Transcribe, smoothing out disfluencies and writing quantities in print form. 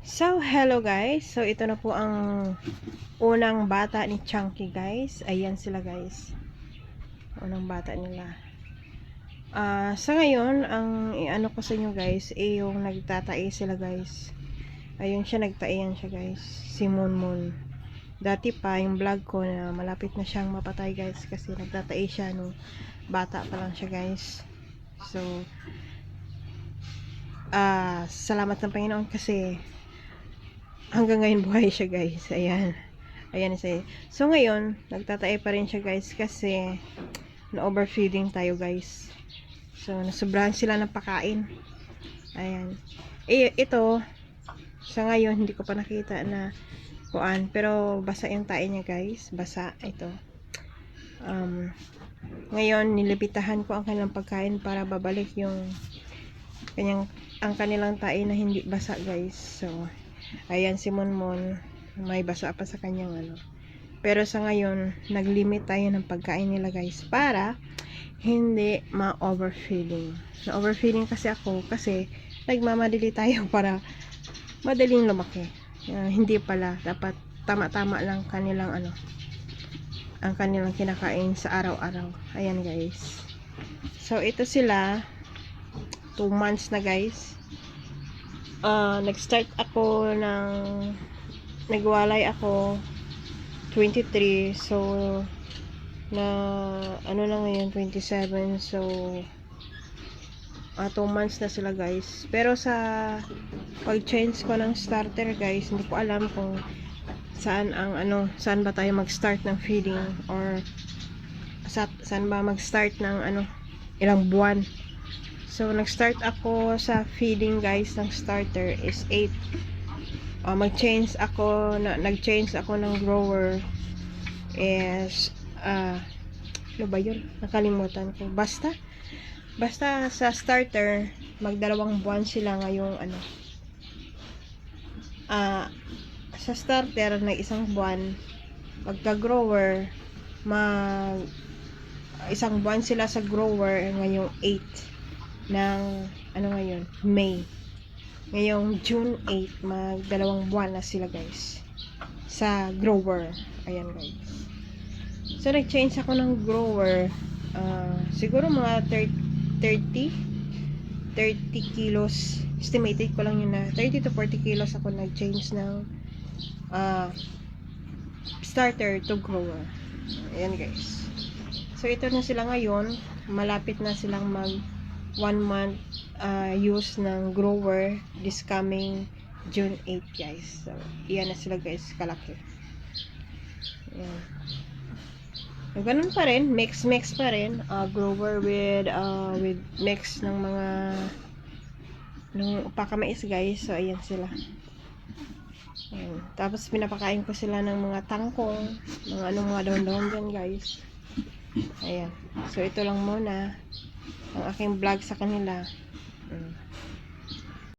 So, hello guys. So, ito na po ang unang bata ni Chunky guys. Ayan sila guys. Unang bata nila. Sa ngayon, ang ano ko sa inyo guys, yung nagtatai sila guys. Ayun siya, nagtaiyan siya guys. Si Moon. Dati pa, yung vlog ko na malapit na siyang mapatay guys. Kasi nagtatai siya nung bata pa lang siya guys. So, salamat ng Panginoon kasi hanggang ngayon buhay siya guys. Ayan siya. So ngayon nagtatae pa rin siya guys kasi na overfeeding tayo guys. So nasobrahan sila ng pakain. Ayan. Ito sa ngayon hindi ko pa nakita na kuan, pero basa yung tae niya guys. Basa ito. Ngayon nilipitahan ko ang kanilang pagkain para babalik yung ang kanilang tae na hindi basa guys. So ayan si Monmon, may basa pa sa kanyang ano. Pero sa ngayon, nag-limit tayo ng pagkain nila guys para hindi ma-overfeeding. Na-overfeeding kasi ako kasi nagmamadali tayo para madaling lumaki. Hindi pala, dapat tama-tama lang kanilang ano, ang kanilang kinakain sa araw-araw. Ayan guys. So ito sila 2 months na guys. Nag-start ako nagwalay ako 23, so na ano na ngayon 27, so 2 months na sila guys. Pero sa pag-change ko ng starter guys, hindi ko alam kung saan ba tayo mag-start ng feeding or saan ba mag-start ng ilang buwan. So, nag-start ako sa feeding guys ng starter is 8. Nag-change ako ng grower is ano ba yun? Nakalimutan ko. Basta sa starter, mag-2 buwan sila ngayong sa starter na 1 buwan, magka-grower, 1 buwan sila sa grower ngayong 8 ng ngayon, May. Ngayong June 8, mag-2 buwan na sila guys sa grower. Ayan guys. So nag-change ako ng grower, siguro mga 30 kilos, estimated ko lang yun na 30 to 40 kilos ako nag-change ng starter to grower. Ayan guys. So ito na sila ngayon, malapit na silang mag 1 month use ng grower this coming June 8 guys. So iyan na sila guys, kalaki. Ayan. Ganun pa rin, mix pa rin, grower with mix ng mga pakamais guys. So ayan sila. Ayan. Tapos pinapakain ko sila ng mga tangkong, mga mga daon-daon dyan guys. Ayan. So ito lang muna ang aking vlog sa kanila.